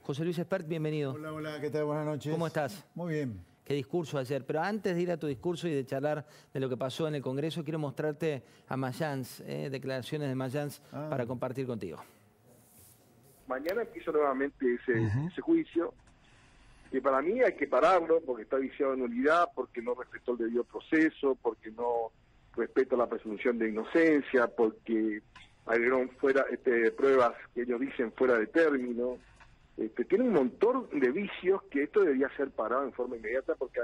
José Luis Espert, bienvenido. Hola, hola, ¿qué tal? Buenas noches. ¿Cómo estás? Muy bien. Qué discurso ayer. Pero antes de ir a tu discurso y de charlar de lo que pasó en el Congreso, quiero mostrarte a Mayans, declaraciones de Mayans para compartir contigo. Mañana empieza nuevamente ese juicio, que para mí hay que pararlo porque está viciado en nulidad, porque no respetó el debido proceso, porque no respeta la presunción de inocencia, porque agregaron pruebas que ellos dicen fuera de término. Tiene un montón de vicios que esto debería ser parado en forma inmediata, porque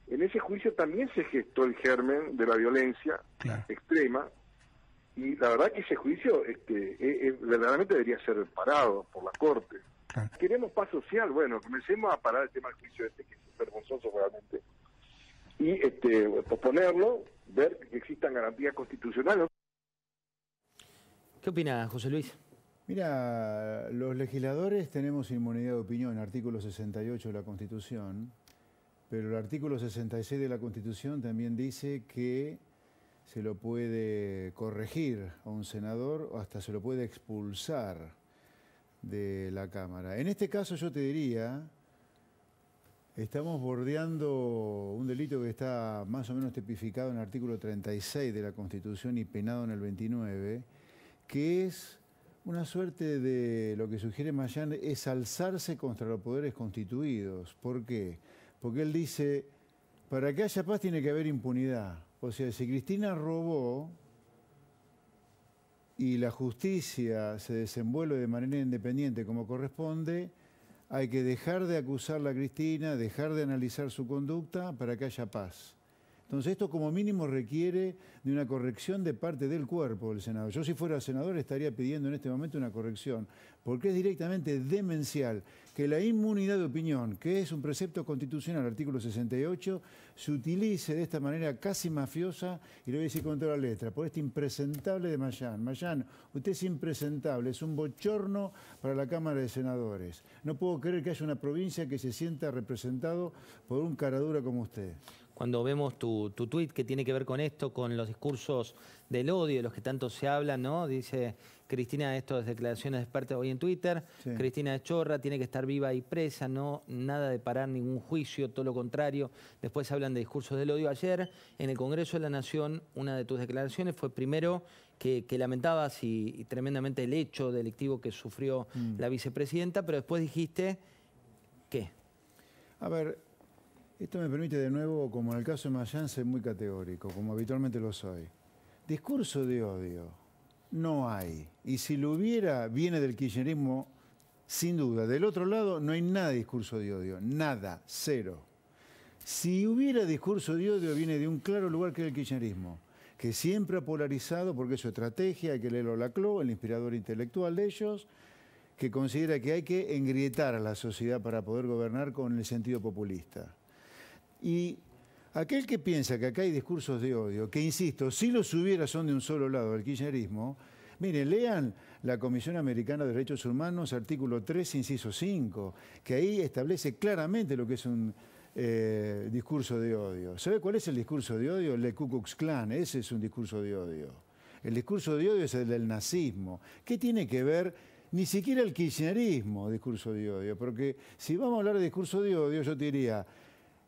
en ese juicio también se gestó el germen de la violencia extrema, y la verdad que ese juicio verdaderamente debería ser parado por la Corte. Queremos paz social, bueno, comencemos a parar el tema del juicio que es vergonzoso realmente, y posponerlo, ver que existan garantías constitucionales. ¿Qué opina José Luis? Mira, los legisladores tenemos inmunidad de opinión, artículo 68 de la Constitución, pero el artículo 66 de la Constitución también dice que se lo puede corregir a un senador o hasta se lo puede expulsar de la Cámara. En este caso yo te diría, estamos bordeando un delito que está más o menos tipificado en el artículo 36 de la Constitución y penado en el 29, que es una suerte de lo que sugiere Mayans, es alzarse contra los poderes constituidos. ¿Por qué? Porque él dice, para que haya paz tiene que haber impunidad. O sea, si Cristina robó y la justicia se desenvuelve de manera independiente como corresponde, hay que dejar de acusarla a Cristina, dejar de analizar su conducta para que haya paz. Entonces esto como mínimo requiere de una corrección de parte del cuerpo del Senado. Yo si fuera senador estaría pidiendo en este momento una corrección, porque es directamente demencial que la inmunidad de opinión, que es un precepto constitucional, artículo 68, se utilice de esta manera casi mafiosa, y le voy a decir con toda la letra, por este impresentable de Mayans. Mayans, usted es impresentable, es un bochorno para la Cámara de Senadores. No puedo creer que haya una provincia que se sienta representado por un caradura como usted. Cuando vemos tu tuit que tiene que ver con esto, con los discursos del odio, de los que tanto se habla, ¿no? Dice Cristina, esto es declaraciones de experta hoy en Twitter, sí. Cristina es chorra, tiene que estar viva y presa, no nada de parar ningún juicio, todo lo contrario. Después hablan de discursos del odio. Ayer, en el Congreso de la Nación, una de tus declaraciones fue primero que lamentabas y tremendamente el hecho delictivo que sufrió la vicepresidenta, pero después dijiste, ¿qué? A ver, esto me permite de nuevo, como en el caso de Mayans, ser muy categórico, como habitualmente lo soy. Discurso de odio no hay. Y si lo hubiera, viene del kirchnerismo, sin duda. Del otro lado no hay nada de discurso de odio. Nada. Cero. Si hubiera discurso de odio, viene de un claro lugar que es el kirchnerismo, que siempre ha polarizado, porque es su estrategia, hay que leerlo a Laclau, el inspirador intelectual de ellos, que considera que hay que engrietar a la sociedad para poder gobernar con el sentido populista. Y aquel que piensa que acá hay discursos de odio, que insisto, si los hubiera son de un solo lado, el kirchnerismo, miren, lean la Comisión Americana de Derechos Humanos, artículo 3, inciso 5, que ahí establece claramente lo que es un discurso de odio. ¿Sabe cuál es el discurso de odio? El de Ku Klux Klan, ese es un discurso de odio. El discurso de odio es el del nazismo. ¿Qué tiene que ver? Ni siquiera el kirchnerismo, discurso de odio, porque si vamos a hablar de discurso de odio, yo te diría,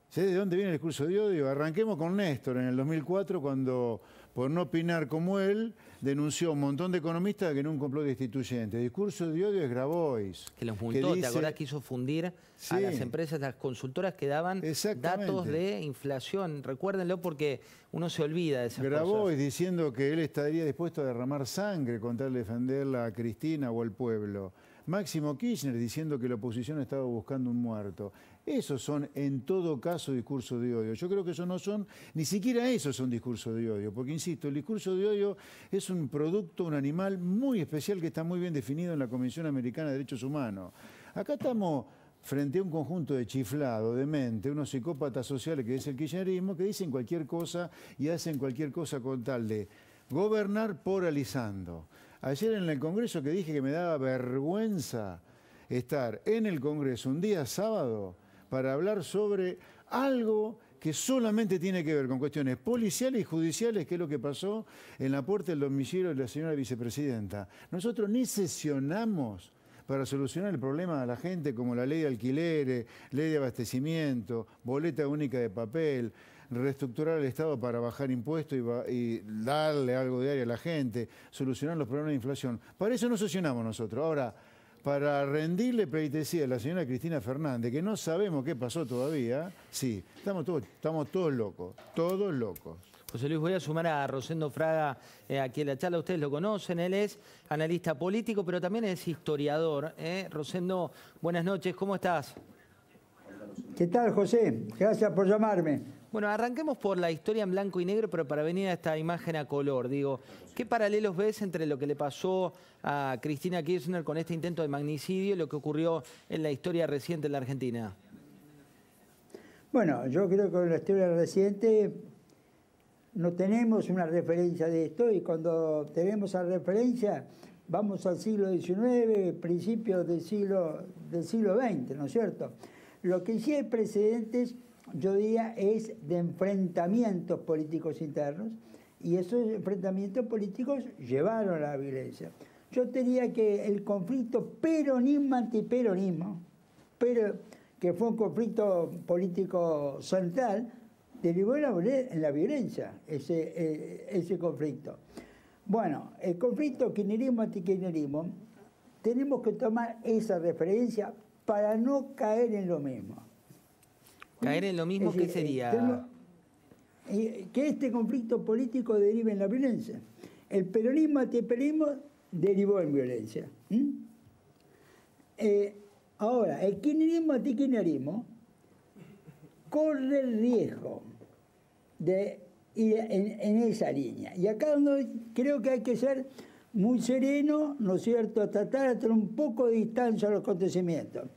¿sabes de dónde viene el discurso de odio? Arranquemos con Néstor en el 2004, cuando, por no opinar como él, denunció a un montón de economistas que en un complot destituyente. El discurso de odio es Grabois. Que los multó, ¿te acordás que hizo fundir a las empresas, las consultoras que daban datos de inflación? Recuérdenlo porque uno se olvida de esas cosas. Grabois diciendo que él estaría dispuesto a derramar sangre con tal de defenderla a Cristina o al pueblo. Máximo Kirchner diciendo que la oposición estaba buscando un muerto. Esos son, en todo caso, discursos de odio. Yo creo que esos no son, ni siquiera esos son discursos de odio, porque, insisto, el discurso de odio es un producto, un animal muy especial que está muy bien definido en la Comisión Americana de Derechos Humanos. Acá estamos frente a un conjunto de chiflados, de mente, unos psicópatas sociales que es el kirchnerismo, que dicen cualquier cosa y hacen cualquier cosa con tal de gobernar polarizando. Ayer en el Congreso que dije que me daba vergüenza estar en el Congreso un día sábado para hablar sobre algo que solamente tiene que ver con cuestiones policiales y judiciales, que es lo que pasó en la puerta del domicilio de la señora vicepresidenta. Nosotros ni sesionamos para solucionar el problema de la gente, como la ley de alquileres, ley de abastecimiento, boleta única de papel, reestructurar el Estado para bajar impuestos y darle algo diario a la gente, solucionar los problemas de inflación. Para eso no sesionamos nosotros. Ahora, para rendirle pleitesía a la señora Cristina Fernández, que no sabemos qué pasó todavía, sí, estamos todos locos, todos locos. José Luis, voy a sumar a Rosendo Fraga aquí en la charla. Ustedes lo conocen, él es analista político, pero también es historiador. Rosendo, buenas noches, ¿cómo estás? ¿Qué tal, José? Gracias por llamarme. Bueno, arranquemos por la historia en blanco y negro, pero para venir a esta imagen a color. Digo, ¿qué paralelos ves entre lo que le pasó a Cristina Kirchner con este intento de magnicidio y lo que ocurrió en la historia reciente en la Argentina? Bueno, yo creo que en la historia reciente no tenemos una referencia de esto, y cuando tenemos la referencia vamos al siglo XIX, principios del siglo XX, ¿no es cierto? Lo que sí hay precedentes, yo diría, es de enfrentamientos políticos internos, y esos enfrentamientos políticos llevaron a la violencia. Yo diría que el conflicto peronismo-antiperonismo, pero que fue un conflicto político central, derivó en la violencia, ese conflicto. Bueno, el conflicto kirchnerismo-antikirchnerismo, tenemos que tomar esa referencia para no caer en lo mismo. ¿Caer en lo mismo qué sería? Que este conflicto político derive en la violencia. El peronismo-antiperonismo derivó en violencia. Ahora, el kirchnerismo-antikirchnerismo corre el riesgo de ir en esa línea. Y acá creo que hay que ser muy sereno, ¿no es cierto?, tratar de tener un poco de distancia a los acontecimientos.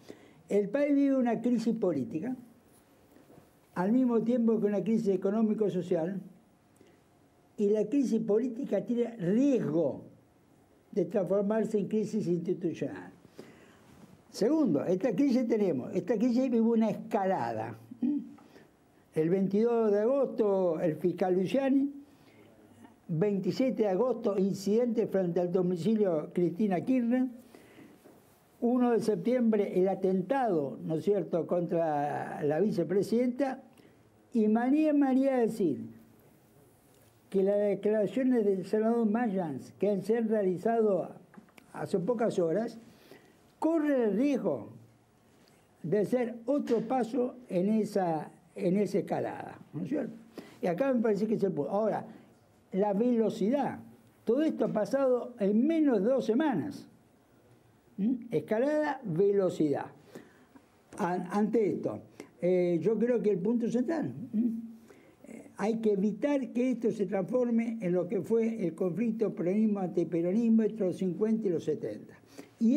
El país vive una crisis política, al mismo tiempo que una crisis económico-social, y la crisis política tiene riesgo de transformarse en crisis institucional. Segundo, esta crisis vive una escalada. El 22 de agosto, el fiscal Luciani. 27 de agosto, incidente frente al domicilio Cristina Kirchner. 1 de septiembre, el atentado, ¿no es cierto?, contra la vicepresidenta. Y María decir que las declaraciones del senador Mayans, que se han realizado hace pocas horas, corren el riesgo de ser otro paso en esa escalada, ¿no es cierto? Y acá me parece que se puede. Ahora, la velocidad. Todo esto ha pasado en menos de 2 semanas. Escalada, velocidad. Ante esto, yo creo que el punto central, hay que evitar que esto se transforme en lo que fue el conflicto peronismo-antiperonismo entre los 50 y los 70. Y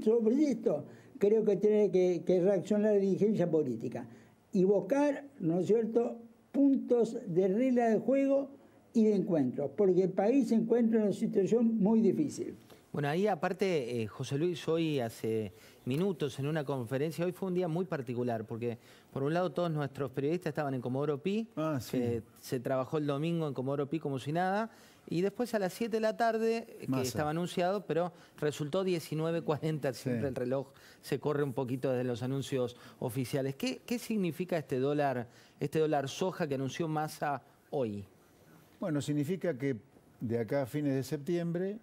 sobre esto creo que tiene que reaccionar la dirigencia política y buscar, ¿no es cierto?, puntos de regla de juego y de encuentro, porque el país se encuentra en una situación muy difícil. Bueno, ahí aparte, José Luis, hoy hace minutos en una conferencia, hoy fue un día muy particular, porque por un lado todos nuestros periodistas estaban en Comodoro Pi, sí. se trabajó el domingo en Comodoro Pi como si nada, y después a las 7 de la tarde, que estaba anunciado, pero resultó 19:40, siempre el reloj se corre un poquito desde los anuncios oficiales. ¿Qué significa este dólar soja que anunció Massa hoy? Bueno, significa que de acá a fines de septiembre,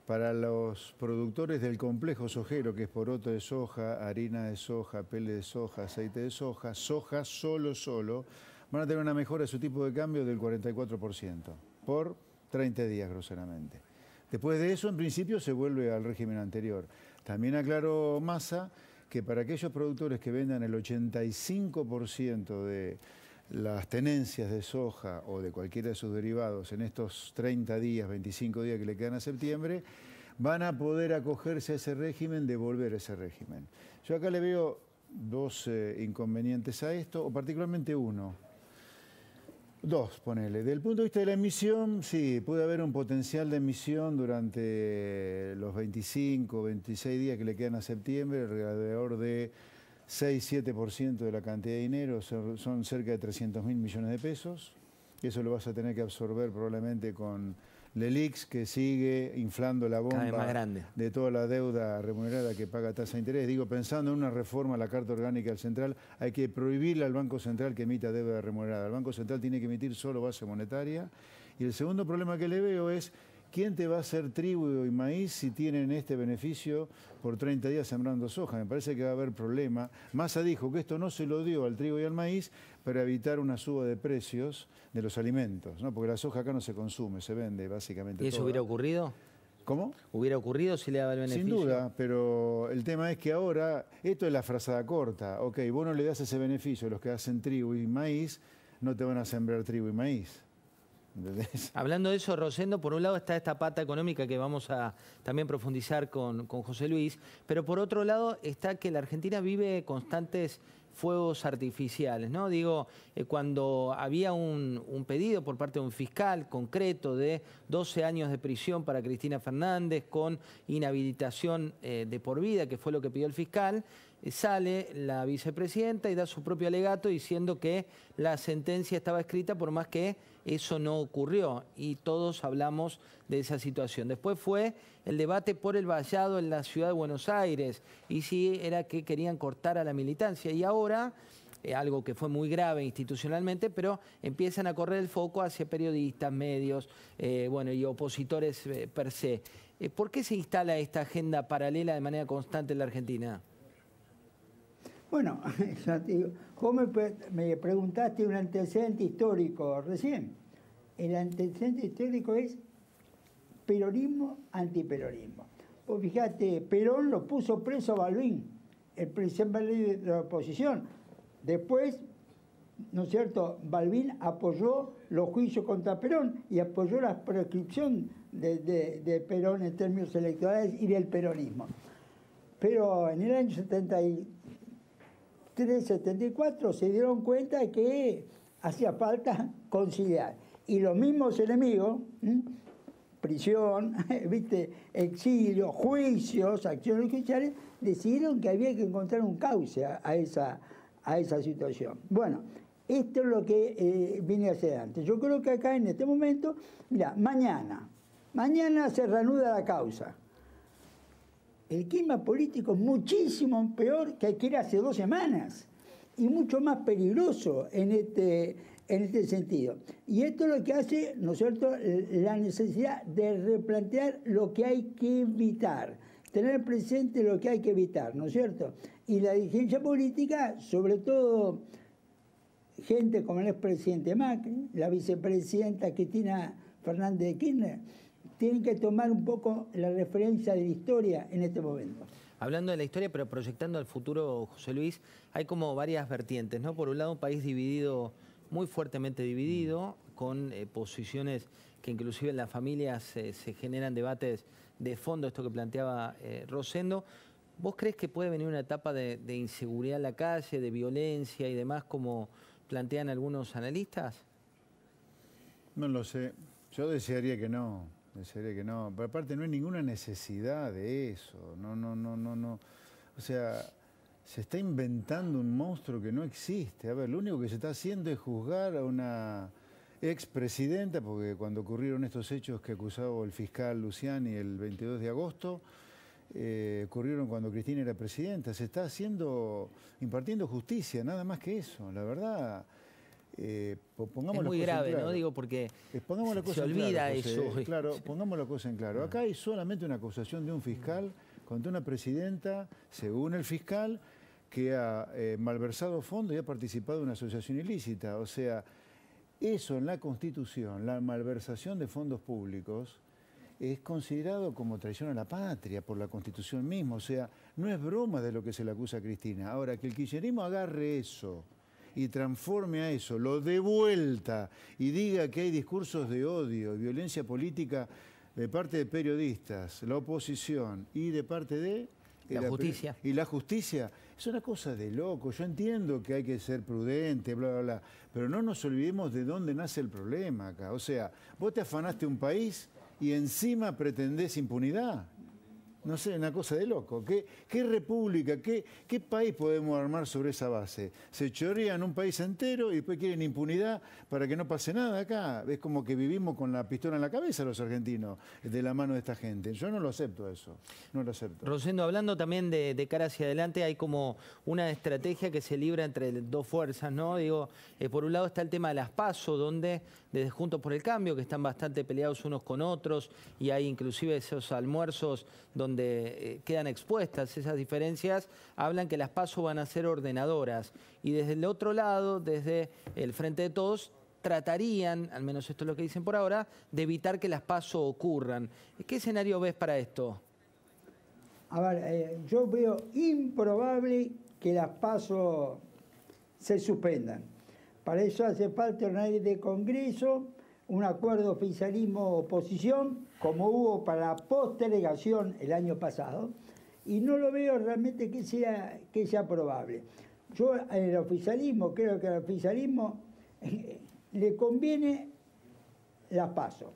para los productores del complejo sojero, que es poroto de soja, harina de soja, pele de soja, aceite de soja, soja solo, van a tener una mejora de su tipo de cambio del 44% por 30 días groseramente. Después de eso, en principio, se vuelve al régimen anterior. También aclaró Massa que para aquellos productores que vendan el 85% de las tenencias de soja o de cualquiera de sus derivados en estos 30 días, 25 días que le quedan a septiembre, van a poder acogerse a ese régimen, devolver ese régimen. Yo acá le veo 2 inconvenientes a esto, o particularmente uno. 2, ponele. Desde el punto de vista de la emisión, sí, puede haber un potencial de emisión durante los 25, 26 días que le quedan a septiembre, alrededor de 6-7% de la cantidad de dinero, son cerca de 300.000 millones de pesos. Eso lo vas a tener que absorber probablemente con LELIX, que sigue inflando la Cada vez más bomba grande. de toda la deuda remunerada que paga tasa de interés. Digo, pensando en una reforma a la Carta Orgánica del Central, hay que prohibirle al Banco Central que emita deuda remunerada. El Banco Central tiene que emitir solo base monetaria. Y el segundo problema que le veo es, ¿quién te va a hacer trigo y maíz si tienen este beneficio por 30 días sembrando soja? Me parece que va a haber problema. Massa dijo que esto no se lo dio al trigo y al maíz para evitar una suba de precios de los alimentos, ¿no? Porque la soja acá no se consume, se vende básicamente ¿Y eso toda. hubiera ocurrido? ¿Cómo? ¿Hubiera ocurrido si le daba el beneficio? Sin duda, pero el tema es que ahora, esto es la frazada corta. Ok, vos no le das ese beneficio a los que hacen trigo y maíz, no te van a sembrar trigo y maíz. ¿Entendés? Hablando de eso, Rosendo, por un lado está esta pata económica que vamos a también profundizar con José Luis, pero por otro lado está que la Argentina vive constantes fuegos artificiales, ¿no? Digo, cuando había un pedido por parte de un fiscal concreto de 12 años de prisión para Cristina Fernández con inhabilitación de por vida, que fue lo que pidió el fiscal, sale la vicepresidenta y da su propio alegato diciendo que la sentencia estaba escrita por más que eso no ocurrió, y todos hablamos de esa situación. Después fue el debate por el vallado en la ciudad de Buenos Aires, y si era que querían cortar a la militancia, y ahora, algo que fue muy grave institucionalmente, pero empiezan a correr el foco hacia periodistas, medios, bueno, y opositores per se. ¿Por qué se instala esta agenda paralela de manera constante en la Argentina? Bueno, vos me preguntaste un antecedente histórico recién. El antecedente histórico es peronismo, antiperonismo. Vos fijate, Perón lo puso preso a Balbín, el presidente de la oposición. Después, ¿no es cierto?, Balbín apoyó los juicios contra Perón y apoyó la prescripción de Perón en términos electorales y del peronismo. Pero en el año 74 se dieron cuenta de que hacía falta conciliar. Y los mismos enemigos, prisión, ¿viste?, exilio, juicios, acciones judiciales, decidieron que había que encontrar un cauce a esa situación. Bueno, esto es lo que vine a hacer antes. Yo creo que acá en este momento, mira, mañana se reanuda la causa. El clima político es muchísimo peor que era hace 2 semanas y mucho más peligroso en este sentido. Y esto es lo que hace, ¿no es cierto?, la necesidad de replantear lo que hay que evitar, tener presente lo que hay que evitar, ¿no es cierto? Y la dirigencia política, sobre todo gente como el expresidente Macri, la vicepresidenta Cristina Fernández de Kirchner, tienen que tomar un poco la referencia de la historia en este momento. Hablando de la historia, pero proyectando al futuro, José Luis, hay como varias vertientes, ¿no? Por un lado, un país dividido, muy fuertemente dividido, con posiciones que inclusive en las familias se generan debates de fondo, esto que planteaba Rosendo. ¿Vos crees que puede venir una etapa de inseguridad en la calle, de violencia y demás, como plantean algunos analistas? No lo sé. Yo desearía que no. Desearía que no. Pero aparte no hay ninguna necesidad de eso. No. O sea, se está inventando un monstruo que no existe. A ver, lo único que se está haciendo es juzgar a una expresidenta, porque cuando ocurrieron estos hechos que acusaba el fiscal Luciani el 22 de agosto, ocurrieron cuando Cristina era presidenta. Se está impartiendo justicia, nada más que eso. La verdad, pongamos es muy grave, ¿no? Digo, porque se olvida eso. Claro, pongamos la cosa en claro. Acá hay solamente una acusación de un fiscal contra una presidenta, según el fiscal, que ha malversado fondos y ha participado en una asociación ilícita. O sea, eso en la Constitución, la malversación de fondos públicos, es considerado como traición a la patria por la Constitución misma. O sea, no es broma de lo que se le acusa a Cristina. Ahora, que el kirchnerismo agarre eso y transforme a eso, lo dé vuelta y diga que hay discursos de odio y violencia política de parte de periodistas, la oposición y de parte de la justicia. Y la justicia es una cosa de loco. Yo entiendo que hay que ser prudente, bla, bla, bla, pero no nos olvidemos de dónde nace el problema acá. O sea, vos te afanaste un país y encima pretendés impunidad. No sé, una cosa de loco. ¿Qué república, qué país podemos armar sobre esa base? Se chorrean un país entero y después quieren impunidad para que no pase nada acá. Es como que vivimos con la pistola en la cabeza los argentinos, de la mano de esta gente. Yo no lo acepto eso, no lo acepto. Rosendo, hablando también de cara hacia adelante, hay como una estrategia que se libra entre dos fuerzas, ¿no? Digo, por un lado está el tema de las PASO, donde desde Juntos por el Cambio, que están bastante peleados unos con otros, y hay inclusive esos almuerzos donde quedan expuestas esas diferencias, hablan que las PASO van a ser ordenadoras. Y desde el otro lado, desde el Frente de Todos, tratarían, al menos esto es lo que dicen por ahora, de evitar que las PASO ocurran. ¿Qué escenario ves para esto? A ver, yo veo improbable que las PASO se suspendan. Para eso hace falta una ley de Congreso, un acuerdo oficialismo-oposición, como hubo para la postergación el año pasado, y no lo veo realmente que sea probable. Yo en el oficialismo, creo que al oficialismo le conviene las PASO.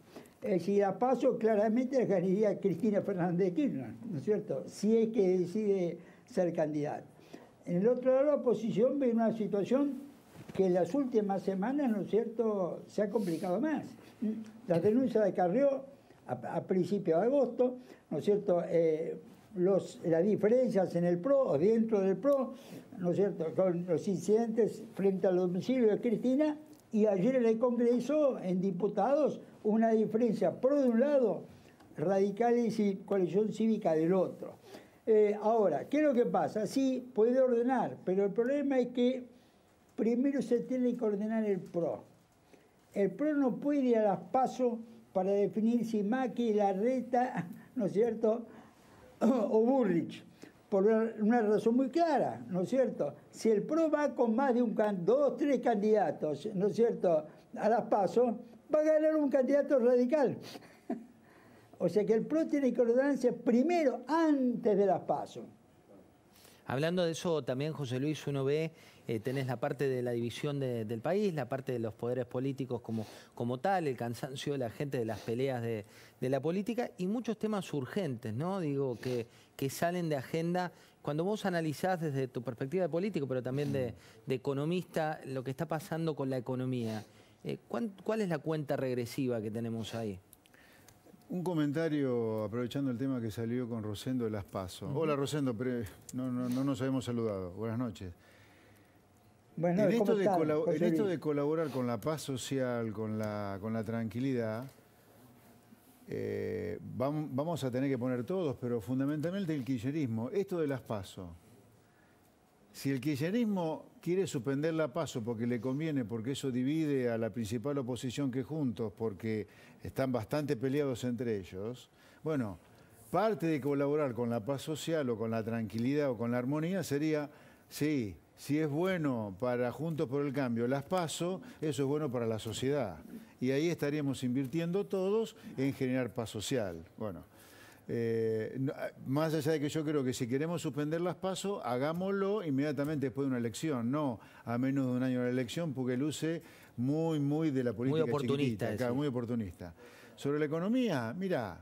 Si la PASO claramente la ganaría Cristina Fernández de Kirchner, ¿no es cierto? Si es que decide ser candidata. En el otro lado, la oposición ve una situación que en las últimas semanas, ¿no es cierto?, se ha complicado más. La denuncia de Carrió a principios de agosto, ¿no es cierto?, las diferencias en el PRO o dentro del PRO, ¿no es cierto?, con los incidentes frente al domicilio de Cristina, y ayer en el Congreso, en diputados, una diferencia PRO de un lado, radicales y coalición cívica del otro. Ahora, ¿qué es lo que pasa? Sí, puede ordenar, pero el problema es que primero se tiene que ordenar el PRO. El PRO no puede ir a las PASO para definir si Macri, Larreta, ¿no es cierto?, o Bullrich, por una razón muy clara, ¿no es cierto? Si el PRO va con más de dos, tres candidatos, ¿no es cierto?, a las PASO, va a ganar un candidato radical. O sea que el PRO tiene que ordenarse primero, antes de las PASO. Hablando de eso también, José Luis, uno ve, tenés la parte de la división del país, la parte de los poderes políticos como tal, el cansancio de la gente de las peleas de la política y muchos temas urgentes, ¿no? Digo, que salen de agenda. Cuando vos analizás desde tu perspectiva de político, pero también de economista, lo que está pasando con la economía, ¿cuál es la cuenta regresiva que tenemos ahí? Un comentario, aprovechando el tema que salió con Rosendo de las PASO. Hola Rosendo, pero no nos habíamos saludado. Buenas noches. Bueno, en esto de colaborar con la paz social, con la tranquilidad, vamos a tener que poner todos, pero fundamentalmente el kirchnerismo. Esto de las PASO. Si el kirchnerismo quiere suspender la PASO porque le conviene, porque eso divide a la principal oposición que Juntos, porque están bastante peleados entre ellos, bueno, parte de colaborar con la paz social o con la tranquilidad o con la armonía sería, sí, si es bueno para Juntos por el Cambio las PASO, eso es bueno para la sociedad. Y ahí estaríamos invirtiendo todos en generar paz social. Bueno. Más allá de que yo creo que si queremos suspender las PASO, hagámoslo inmediatamente después de una elección, no a menos de un año de la elección, porque luce muy de la política muy oportunista, chiquitita, muy oportunista. Sobre la economía, mira,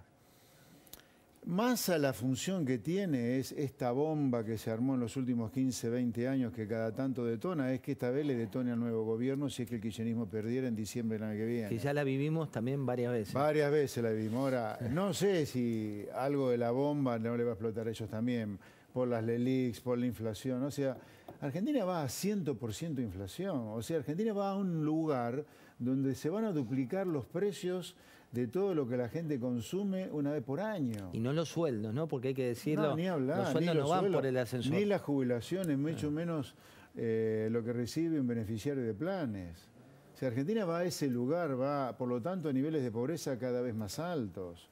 Massa la función que tiene es esta bomba que se armó en los últimos 15, 20 años que cada tanto detona, es que esta vez le detone al nuevo gobierno si es que el kirchnerismo perdiera en diciembre del año que viene. Que ya la vivimos también varias veces. Varias veces la vivimos. Ahora, no sé si algo de la bomba no le va a explotar a ellos también, por las LELIQs, por la inflación. O sea, Argentina va a 100% inflación. O sea, Argentina va a un lugar donde se van a duplicar los precios de todo lo que la gente consume una vez por año. Y no los sueldos, ¿no? Porque hay que decirlo, no, ni hablar, los sueldos no van por el ascensor. Ni las jubilaciones, mucho menos lo que recibe un beneficiario de planes. O sea, Argentina va a ese lugar, va, por lo tanto, a niveles de pobreza cada vez más altos.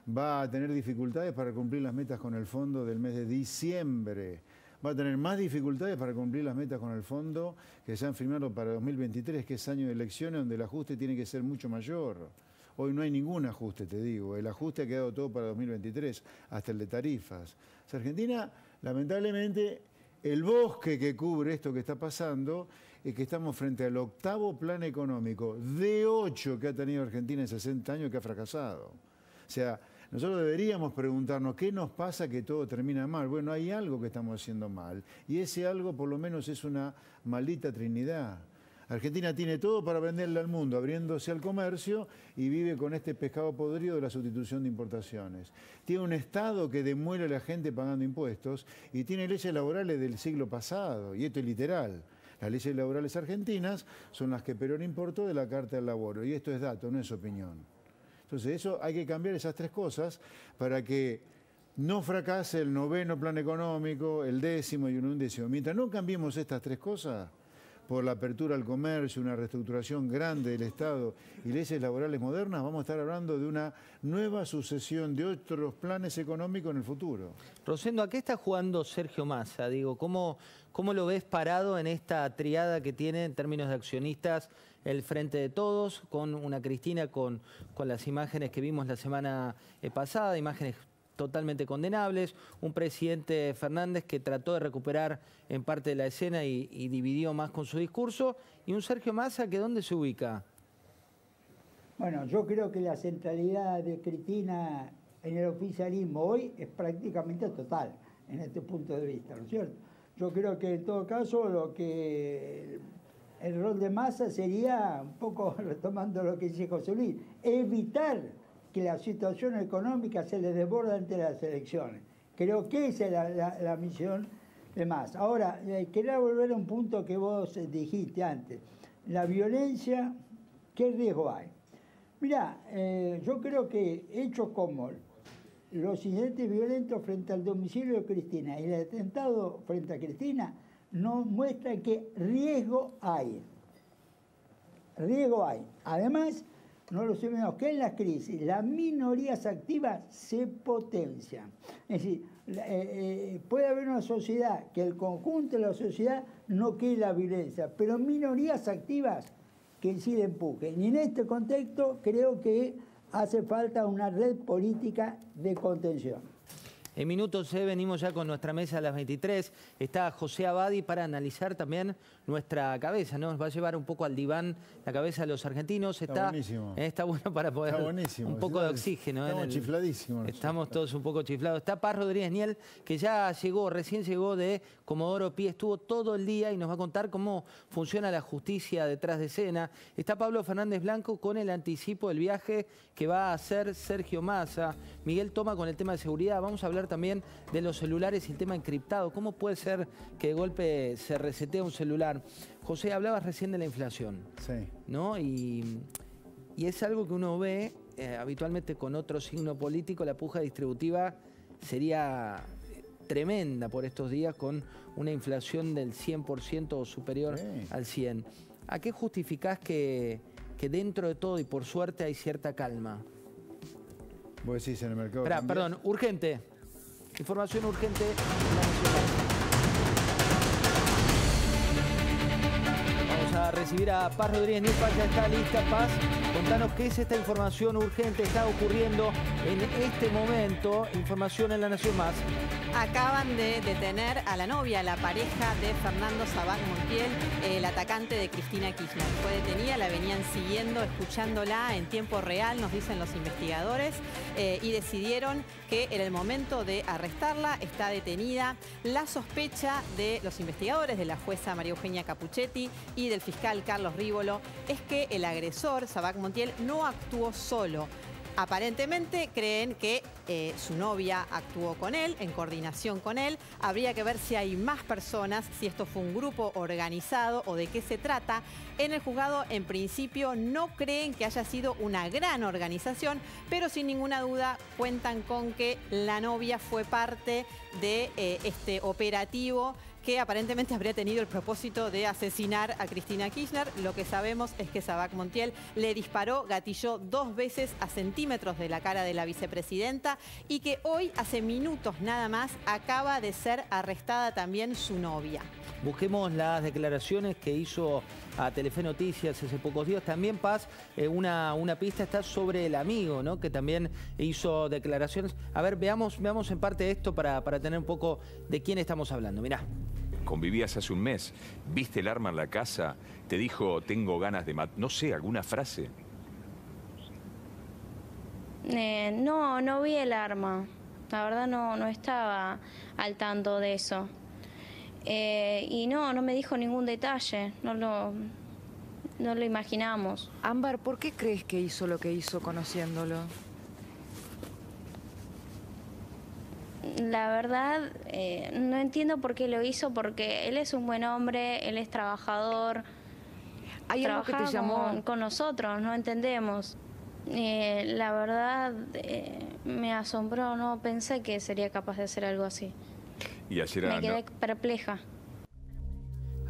Va a tener dificultades para cumplir las metas con el fondo del mes de diciembre. Va a tener más dificultades para cumplir las metas con el fondo que se han firmado para 2023, que es año de elecciones, donde el ajuste tiene que ser mucho mayor. Hoy no hay ningún ajuste, te digo. El ajuste ha quedado todo para 2023, hasta el de tarifas. O sea, Argentina, lamentablemente, el bosque que cubre esto que está pasando es que estamos frente al 8º plan económico de 8 que ha tenido Argentina en 60 años que ha fracasado. O sea, Nosotros deberíamos preguntarnos qué nos pasa que todo termina mal. Bueno, hay algo que estamos haciendo mal y ese algo por lo menos es una maldita trinidad. Argentina tiene todo para venderle al mundo, abriéndose al comercio y vive con este pescado podrido de la sustitución de importaciones. Tiene un Estado que demuele a la gente pagando impuestos y tiene leyes laborales del siglo pasado, y esto es literal. Las leyes laborales argentinas son las que Perón importó de la Carta del Laboro, y esto es dato, no es opinión. Entonces eso hay que cambiar esas tres cosas para que no fracase el 9º plan económico, el 10º y un 11º. Mientras no cambiemos estas tres cosas, por la apertura al comercio, una reestructuración grande del Estado y leyes laborales modernas, vamos a estar hablando de una nueva sucesión de otros planes económicos en el futuro. Rosendo, ¿a qué está jugando Sergio Massa? Digo, ¿cómo lo ves parado en esta triada que tiene en términos de accionistas el Frente de Todos, con una Cristina con las imágenes que vimos la semana pasada, imágenes totalmente condenables, un presidente Fernández que trató de recuperar en parte de la escena y dividió más con su discurso, y un Sergio Massa que ¿dónde se ubica? Bueno, yo creo que la centralidad de Cristina en el oficialismo hoy es prácticamente total, en este punto de vista, ¿no es cierto? Yo creo que en todo caso el rol de Massa sería, un poco retomando lo que dice José Luis, evitar que la situación económica se le desborda ante las elecciones. Creo que esa es la misión de Massa. Ahora, quería volver a un punto que vos dijiste antes. La violencia, ¿qué riesgo hay? Mirá, yo creo que hechos como los incidentes violentos frente al domicilio de Cristina y el atentado frente a Cristina nos muestran que riesgo hay. Riesgo hay. Además, no lo olvidemos que en las crisis las minorías activas se potencian. Es decir, puede haber una sociedad que el conjunto de la sociedad no quiere la violencia, pero minorías activas que sí le empujen. Y en este contexto creo que hace falta una red política de contención. En minutos venimos ya con nuestra mesa a las 23. Está José Abadi para analizar también nuestra cabeza, ¿no? Nos va a llevar un poco al diván la cabeza de los argentinos. Está buenísimo. Está bueno para poder un poco de oxígeno. Estamos chifladísimos. Estamos todos un poco chiflados. Está Paz Rodríguez Niel, que ya llegó, recién llegó de Comodoro Pi, estuvo todo el día y nos va a contar cómo funciona la justicia detrás de escena. Está Pablo Fernández Blanco con el anticipo del viaje que va a hacer Sergio Massa. Miguel Toma con el tema de seguridad. Vamos a hablar también de los celulares y el tema encriptado. ¿Cómo puede ser que de golpe se resetea un celular? José, hablabas recién de la inflación. Sí. ¿No? Y es algo que uno ve habitualmente con otro signo político. La puja distributiva sería tremenda por estos días con una inflación del 100% o superior al 100%. ¿A qué justificás que dentro de todo y por suerte hay cierta calma? Vos decís en el mercado. Perdón, urgente. Información urgente. Vamos a recibir a Paz Rodríguez Niel. Paz, ya está lista. Paz, contanos qué es esta información urgente. Está ocurriendo en este momento. Información en La Nación Más. Acaban de detener a la novia, la pareja de Fernando Sabac Montiel, el atacante de Cristina Kirchner. Fue detenida, la venían siguiendo, escuchándola en tiempo real, nos dicen los investigadores, y decidieron que en el momento de arrestarla está detenida. La sospecha de los investigadores, de la jueza María Eugenia Capuchetti y del fiscal Carlos Rívolo, es que el agresor, Sabac Montiel, no actuó solo. Aparentemente creen que su novia actuó con él, en coordinación con él. Habría que ver si hay más personas, si esto fue un grupo organizado o de qué se trata. En el juzgado, en principio, no creen que haya sido una gran organización, pero sin ninguna duda cuentan con que la novia fue parte de este operativo que aparentemente habría tenido el propósito de asesinar a Cristina Kirchner. Lo que sabemos es que Sabac Montiel le disparó, gatilló 2 veces a centímetros de la cara de la vicepresidenta y que hoy, hace minutos nada más, acaba de ser arrestada también su novia. Busquemos las declaraciones que hizo a Telefe Noticias hace pocos días. También, Paz, una pista está sobre el amigo, ¿no? Que también hizo declaraciones. A ver, veamos en parte esto para tener un poco de quién estamos hablando. Mirá. Convivías hace un mes, viste el arma en la casa, te dijo, tengo ganas de matar, no sé, alguna frase. No vi el arma. La verdad no estaba al tanto de eso. Y no me dijo ningún detalle. No lo imaginamos. Ámbar, ¿por qué crees que hizo lo que hizo conociéndolo? La verdad, no entiendo por qué lo hizo, porque él es un buen hombre, él es trabajador. ¿Hay algo que te llamó? Con nosotros, no entendemos. La verdad, me asombró, no pensé que sería capaz de hacer algo así. Y ayer Me quedé perpleja.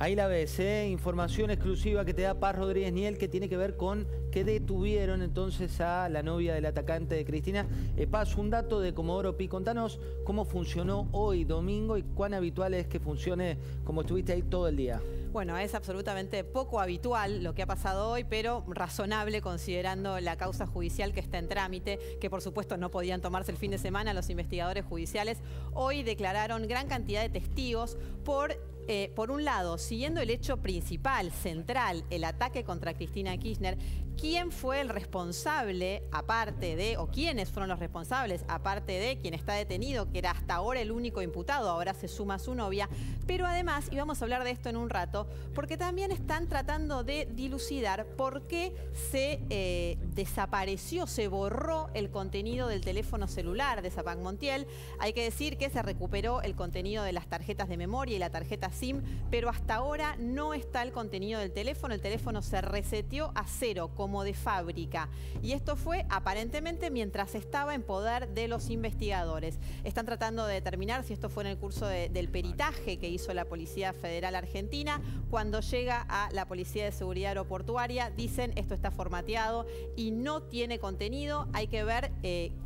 Ahí la ves, información exclusiva que te da Paz Rodríguez Niel, que tiene que ver con que detuvieron entonces a la novia del atacante de Cristina. Paz, un dato de Comodoro Pi, contanos cómo funcionó hoy domingo y cuán habitual es que funcione como estuviste ahí todo el día. Bueno, es absolutamente poco habitual lo que ha pasado hoy, pero razonable considerando la causa judicial que está en trámite, que por supuesto no podían tomarse el fin de semana los investigadores judiciales. Hoy declararon gran cantidad de testigos por un lado, siguiendo el hecho principal, central, el ataque contra Cristina Kirchner. ¿Quién fue el responsable, aparte de, o quiénes fueron los responsables, aparte de quien está detenido, que era hasta ahora el único imputado, ahora se suma su novia? Pero además, y vamos a hablar de esto en un rato, porque también están tratando de dilucidar por qué se desapareció, se borró el contenido del teléfono celular de Sabac Montiel. Hay que decir que se recuperó el contenido de las tarjetas de memoria y la tarjeta SIM, pero hasta ahora no está el contenido del teléfono. El teléfono se reseteó a cero, como de fábrica. Y esto fue aparentemente mientras estaba en poder de los investigadores. Están tratando de determinar si esto fue en el curso del peritaje que hizo la Policía Federal Argentina. Cuando llega a la Policía de Seguridad Aeroportuaria, dicen esto está formateado y no tiene contenido. Hay que ver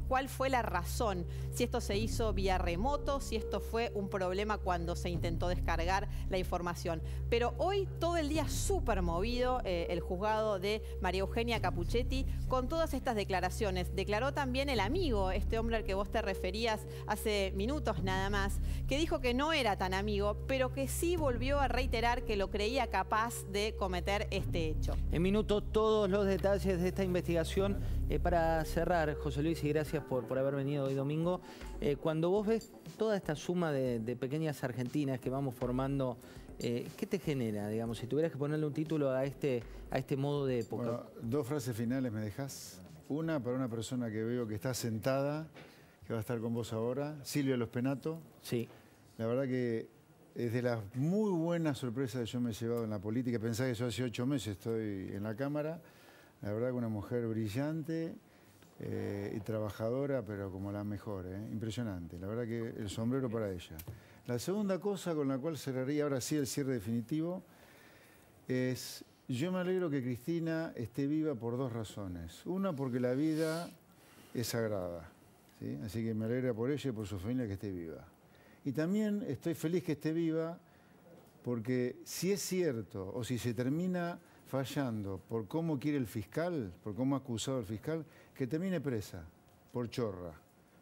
cuál fue la razón, si esto se hizo vía remoto, si esto fue un problema cuando se intentó descargar la información. Pero hoy todo el día súper movido el juzgado de María Eugenia Capuchetti con todas estas declaraciones. Declaró también el amigo, este hombre al que vos te referías hace minutos nada más, que dijo que no era tan amigo, pero que sí volvió a reiterar que lo creía capaz de cometer este hecho. En minutos todos los detalles de esta investigación. Para cerrar, José Luis, y gracias por haber venido hoy domingo, cuando vos ves toda esta suma de pequeñas argentinas que vamos formando, ¿qué te genera, digamos, si tuvieras que ponerle un título a este modo de época? Bueno, dos frases finales me dejás. Una para una persona que veo que está sentada, que va a estar con vos ahora, Silvia Los Penato. Sí. La verdad que es de las muy buenas sorpresas que yo me he llevado en la política. Pensá que yo hace 8 meses estoy en la Cámara. La verdad que una mujer brillante y trabajadora, pero como la mejor, impresionante. La verdad que el sombrero para ella. La segunda cosa con la cual cerraría ahora sí el cierre definitivo es, yo me alegro que Cristina esté viva por dos razones. Una, porque la vida es sagrada, ¿sí? Así que me alegra por ella y por su familia que esté viva. Y también estoy feliz que esté viva porque si es cierto o si se termina fallando por cómo quiere el fiscal, por cómo ha acusado el fiscal, que termine presa por chorra,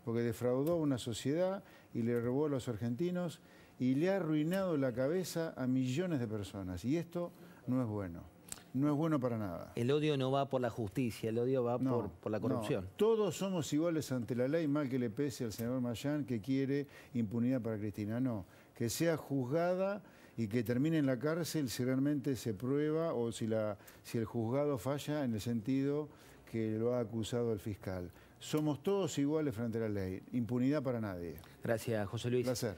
porque defraudó a una sociedad y le robó a los argentinos y le ha arruinado la cabeza a millones de personas. Y esto no es bueno, no es bueno para nada. El odio no va por la justicia, el odio va por la corrupción. No. Todos somos iguales ante la ley, mal que le pese al senador Mayán que quiere impunidad para Cristina. No, que sea juzgada y que termine en la cárcel si realmente se prueba o si el juzgado falla en el sentido que lo ha acusado el fiscal. Somos todos iguales frente a la ley. Impunidad para nadie. Gracias, José Luis. Un placer.